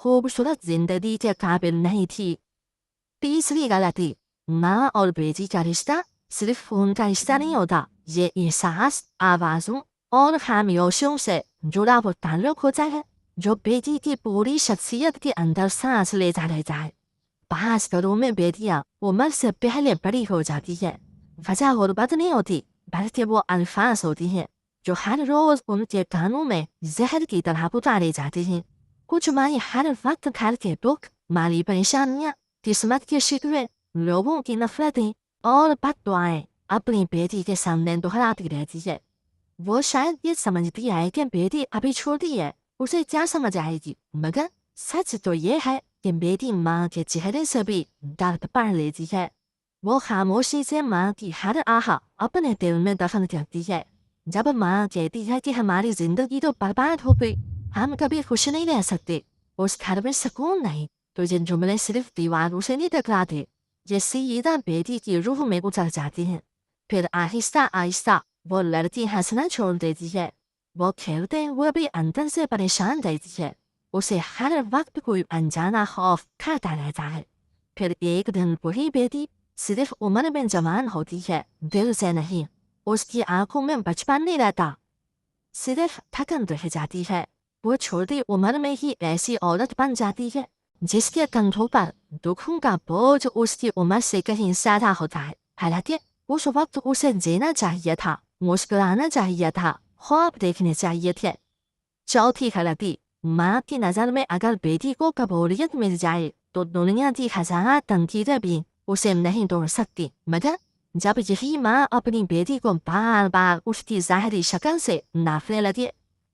خوبصورت زندگی کے قابل نہیں تھی۔ تیسری غلطی، ماں اور بیٹی کا رشتہ صرف خون کا رشتہ نہیں ہوتا، یہ احساس، آوازوں اور خاموشیوں سے جڑا وہ تعلق ہوتا ہے جو بیٹی کی پوری شخصیت کے اندر سانس لیتا رہتا ہے۔ بعض گھروں میں بیٹیاں عمر سے پہلے بڑی ہو جاتی ہے، وجہ غربت نہیں ہوتی بلکہ وہ الفاظ ہوتی ہیں جو ہر روز ان کے کانوں میں زہر کی طرح اتارے جاتے ہیں۔ کچھ مائیں ہر وقت گھر کے دکھ، مالی پریشانیاں، قسمت کے شکوے، لوگوں کی نفرتیں اور بد دعائیں اپنی بیٹی کے سامنے دہراتی رہتی ہے۔ وہ شاید یہ سمجھتی ہے کہ بیٹی ابھی چھوٹی ہے، اسے کیا سمجھ آئے گی، مگر سچ تو یہ ہے کہ بیٹی ماں کے چہرے سے بھی درد پڑھ لیتی ہے۔ وہ خاموشی سے ماں کی ہر آہ اپنے دل میں دفن کرتی ہے۔ جب ماں کہتی ہے کہ ہماری زندگی تو برباد ہو گئی، ہم کبھی خوش نہیں رہ سکتے، اس گھر میں سکون نہیں، تو یہ جملے صرف دیواروں سے نہیں ٹکراتے، یہ سیدھا بیٹی کی روح میں اتر جاتی ہیں۔ پھر آہستہ آہستہ وہ لڑکی ہنسنا چھوڑ دیتی ہے، وہ کھیلتے ہوئے بھی اندر سے پریشان رہتی ہے، اسے ہر وقت کوئی انجانا خوف کھاتا رہتا ہے۔ پھر ایک دن وہی بیٹی صرف عمر میں جوان ہوتی ہے، دل سے نہیں۔ اس کی آنکھوں میں بچپن نہیں رہتا، صرف تھکن رہ جاتی ہے۔ وہ چھوٹی عمر میں ہی ایسی عورت بن جاتی ہے جس کے کندھوں پر دکھوں کا بوجھ اس کی عمر سے کہیں زیادہ ہوتا ہے، حالانکہ اس وقت اسے جینا چاہیے تھا، مسکرانا چاہیے تھا، خواب دیکھنے چاہیے تھے۔ چوتھی غلطی، ماں کی نظر میں اگر بیٹی کو قبولیت مل جائے تو دنیا کی ہزار تنقیدیں بھی اسے نہیں توڑ سکتی، مگر جب یہی ماں اپنی بیٹی کو بار بار اس کی ظاہری شکل سے ناپنے لگے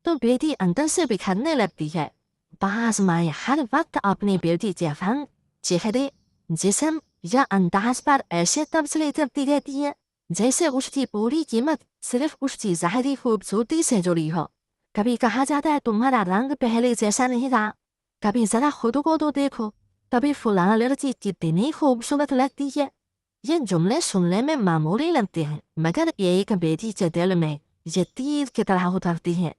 تو بیٹی اندر سے بکھرنے لگتی ہے۔ بعض مائیں ہر وقت اپنی بیٹی کے رنگ، چہرے، جسم یا انداز پر ایسے تبصرے کرتی رہتی ہیں جیسے اس کی پوری قیمت صرف اس کی ظاہری خوبصورتی سے جڑی ہو۔ کبھی کہا جاتا ہے تمہارا رنگ پہلے جیسا نہیں رہا، کبھی ذرا خود کو تو دیکھو، کبھی فلاں لڑکی کتنی خوبصورت لگتی ہے۔ یہ جملے سننے میں معمولی لگتے ہیں، مگر ایک بیٹی کے دل میں یہ تیر کی طرح اترتی ہیں،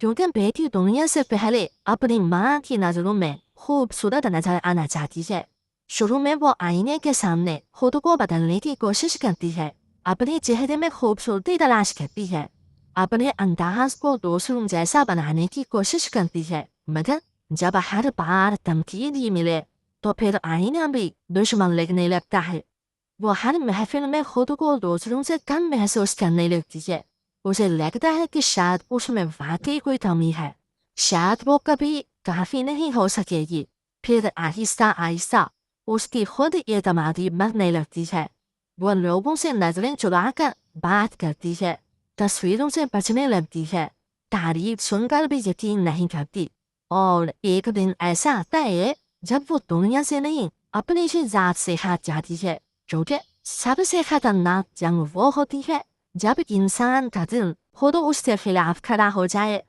کیونکہ بیٹی دنیا سے پہلے اپنی ماں کی نظروں میں خوبصورت نظر آنا چاہتی ہے۔ شروع میں وہ آئینے کے سامنے خود کو بدلنے کی کوشش کرتی ہے، اپنے چہرے میں خوبصورتی تلاش کرتی ہے، اپنے انداز کو دوسروں جیسا بنانے کی کوشش کرتی ہے، مگر جب ہر بار تنقید ہی ملے تو پھر آئینہ بھی دشمن لگنے لگتا ہے۔ وہ ہر محفل میں خود کو دوسروں سے کم محسوس کرنے لگتی ہے، اسے لگتا ہے کہ شاید اس میں واقعی کوئی کمی ہے، شاید وہ کبھی کافی نہیں ہو سکے گی۔ پھر آہستہ آہستہ اس کی خود اعتمادی بڑھنے لگتی ہے، وہ لوگوں سے نظریں چرا کر بات کرتی ہے، تصویروں سے بچنے لگتی ہے، تعریف سن کر بھی یقین نہیں کرتی، اور ایک دن ایسا آتا ہے جب وہ دنیا سے نہیں اپنی ہی ذات سے ہٹ جاتی ہے، کیونکہ سب سے خطرناک جنگ وہ ہوتی ہے جب انسان کا دل خود اس کے خلاف کھڑا ہو جائے۔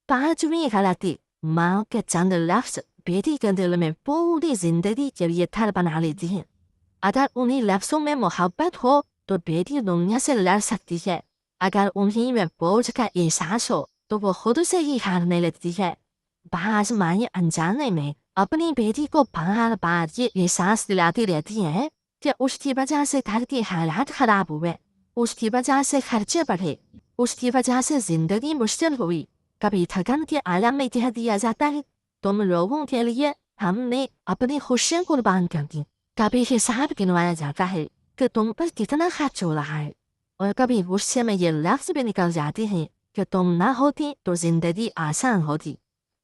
پانچویں غلطی، ماں کے چند لفظ بیٹی کے دل میں پوری زندگی کے لیے تھر بنا لیتی ہیں۔ اگر انہی لفظوں میں محبت ہو تو بیٹی دنیا سے لڑ سکتی ہے، اگر انہی میں بوجھ کا احساس ہو تو وہ خود سے ہی ہارنے لگتی ہے۔ بعض مائیں انجانے میں اپنی بیٹی کو بار بار یہ احساس دلاتی رہتی ہیں کہ اس کی وجہ سے گھر کے حالات خراب ہوئے، اس کی وجہ سے خرچے بڑھے، اس کی وجہ سے زندگی مشکل ہوئی۔ کبھی تھکن کے عالم میں کہہ دیا جاتا ہے تم لوگوں کے لیے ہم نے اپنی خوشیاں قربان کر دی۔ کبھی حساب گنوایا جاتا ہے کہ تم پر کتنا خرچ ہو رہا ہے، اور کبھی غصے میں یہ لفظ بھی نکل جاتے ہیں کہ تم نہ ہوتی تو زندگی آسان ہوتی۔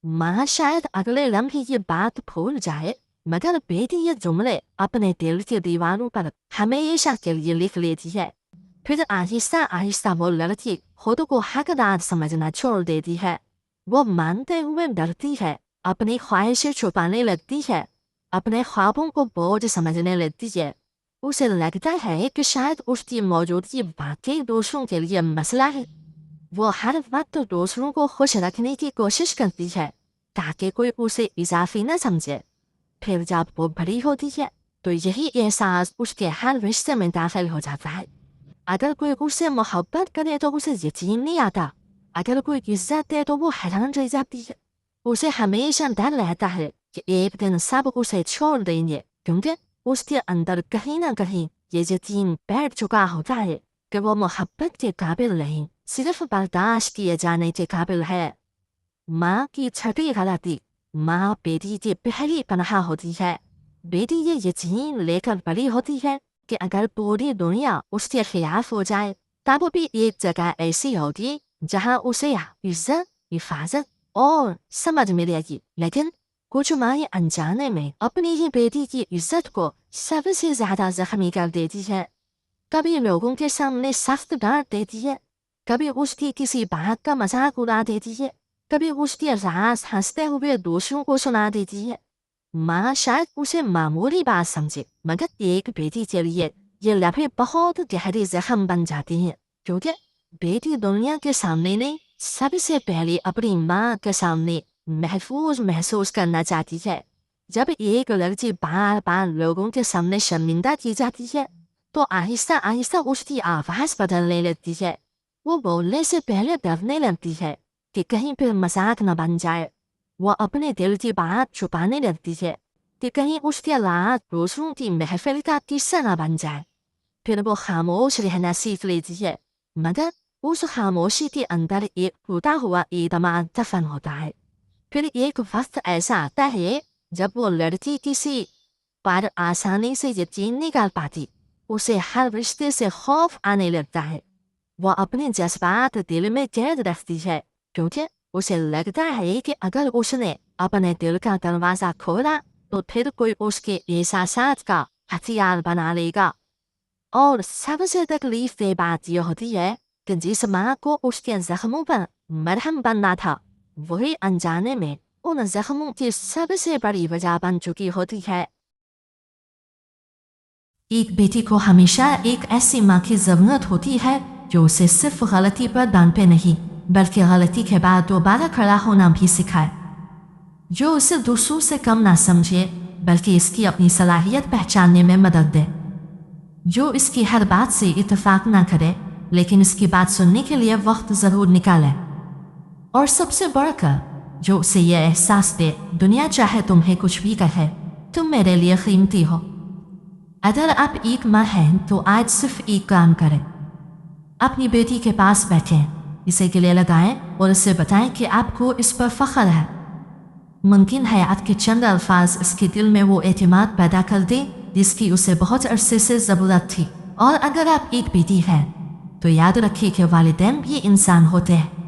ماں شاید اگلے لمحے یہ بات بھول جائے، مگر بیٹی یہ جملے اپنے دل کی دیواروں پر ہمیشہ کے لیے لکھ لیتی ہے۔ پھر آہستہ آہستہ وہ لڑکی خود کو حقدار سمجھنا چھوڑ دیتی ہے، وہ مانتے ہوئے ڈرتی ہے، اپنی خواہشیں چھپانے لگتی ہے، اپنے خوابوں کو بوجھ سمجھنے لگتی ہے۔ اسے لگتا ہے کہ شاید اس کی موجودگی واقعی دوسروں کے لیے مسئلہ ہے، وہ ہر وقت دوسروں کو خوش رکھنے کی کوشش کرتی ہے تاکہ کوئی اسے اضافی نہ سمجھے۔ پھر جب وہ بڑی ہوتی ہے تو یہی احساس اس کے ہر رشتے میں داخل ہو جاتا ہے۔ اگر کوئی اس سے محبت کرے تو اسے یقین نہیں آتا، اگر کوئی عزت دے تو وہ حیران رہ جاتی ہے، اسے ہمیشہ ڈر رہتا ہے کہ ایک دن سب اسے چھوڑ دیں گے، کیونکہ اس کے اندر کہیں نہ کہیں یہ یقین بیٹھ چکا ہوتا ہے کہ وہ محبت کے قابل نہیں، صرف برداشت کیے جانے کے قابل ہے۔ ماں کی چھٹی غلطی، ماں بیٹی کی پہلی پناہ ہوتی ہے۔ بیٹی یہ یقین لے کر بڑی ہوتی ہے کہ اگر پوری دنیا اس کے خلاف ہو جائے تب بھی ایک جگہ ایسی ہوگی جہاں اسے عزت، حفاظت اور سمجھ ملے گی۔ لیکن کچھ مائیں انجانے میں اپنی ہی بیٹی کی عزت کو سب سے زیادہ زخمی کر دیتی ہے۔ کبھی لوگوں کے سامنے سخت ڈانٹ دیتی ہے، کبھی اس کی کسی بات کا مذاق اڑا دیتی ہے، کبھی اس کے راز ہنستے ہوئے دوسروں کو سنا دیتی ہے۔ ماں شاید اسے معمولی بات سمجھے، مگر ایک بیٹی کے لیے یہ لمحے بہت گہری زخم بن جاتی ہیں، کیونکہ بیٹی دنیا کے سامنے نہیں، سب سے پہلے اپنی ماں کے سامنے محفوظ محسوس کرنا چاہتی ہے۔ جب ایک لڑکی بار بار لوگوں کے سامنے شرمندہ کی جاتی ہے تو آہستہ آہستہ اس کی آواز بدلنے لگتی ہے۔ وہ بولنے سے پہلے ڈرنے لگتی ہے کہ کہیں پھر مذاق نہ بن جائے۔ وہ اپنے دل کی بات چھپانے لگتی ہے کہ کہیں اس کے راز دوسروں کی محفل کا قصہ نہ بن جائے۔ پھر وہ خاموش رہنا سیکھ لیتی ہے، مگر اس خاموشی کے اندر ایک ٹوٹا ہوا اعتماد دفن ہوتا ہے۔ پھر ایک وقت ایسا آتا ہے جب وہ لڑکی کسی پر آسانی سے یقین نہیں کر پاتی، اسے ہر رشتے سے خوف آنے لگتا ہے۔ وہ اپنے جذبات دل میں قید رکھتی ہے، کیونکہ اسے لگتا ہے کہ اگر اس نے اپنے دل کا دروازہ کھولا تو پھر کوئی اس کے احساسات کا ہتھیار بنا لے گا۔ اور سب سے تکلیف دہ بات یہ ہوتی ہے کہ جس ماں کو اس کے زخموں پر مرہم بننا تھا، وہی انجانے میں ان زخموں کی سب سے بڑی وجہ بن چکی ہوتی ہے۔ ایک بیٹی کو ہمیشہ ایک ایسی ماں کی ضرورت ہوتی ہے جو اسے صرف غلطی پر ڈانٹے نہیں بلکہ غلطی کے بعد دوبارہ کھڑا ہونا بھی سکھائے، جو اسے دوسروں سے کم نہ سمجھے بلکہ اس کی اپنی صلاحیت پہچاننے میں مدد دے، جو اس کی ہر بات سے اتفاق نہ کرے لیکن اس کی بات سننے کے لیے وقت ضرور نکالے، اور سب سے بڑھ کر جو اسے یہ احساس دے دنیا چاہے تمہیں کچھ بھی کہے تم میرے لیے قیمتی ہو۔ اگر آپ ایک ماں ہیں تو آج صرف ایک کام کریں، اپنی بیٹی کے پاس بیٹھیں، اسے گلے لگائیں اور اسے بتائیں کہ آپ کو اس پر فخر ہے۔ ممکن ہے آپ کے چند الفاظ اس کے دل میں وہ اعتماد پیدا کر دیں جس کی اسے بہت عرصے سے ضرورت تھی۔ اور اگر آپ ایک بیٹی ہیں تو یاد رکھیے کہ والدین بھی انسان ہوتے ہیں،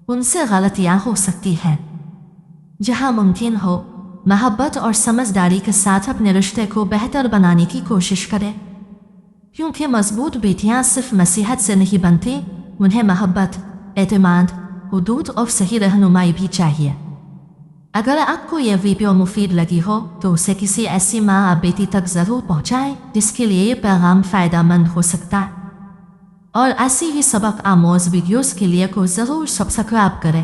ان سے غلطیاں ہو سکتی ہیں۔ جہاں ممکن ہو محبت اور سمجھداری کے ساتھ اپنے رشتے کو بہتر بنانے کی کوشش کریں، کیونکہ مضبوط بیٹیاں صرف نصیحت سے نہیں بنتی، انہیں محبت، اعتماد، حدود اور صحیح رہنمائی بھی چاہیے۔ اگر آپ کو یہ ویڈیو مفید لگی ہو تو اسے کسی ایسی ماں یا بیٹی تک ضرور پہنچائیں جس کے لیے یہ پیغام فائدہ مند ہو سکتا ہے، اور ایسی ہی سبق آموز ویڈیوز کے لیے کو ضرور سبسکرائب کریں۔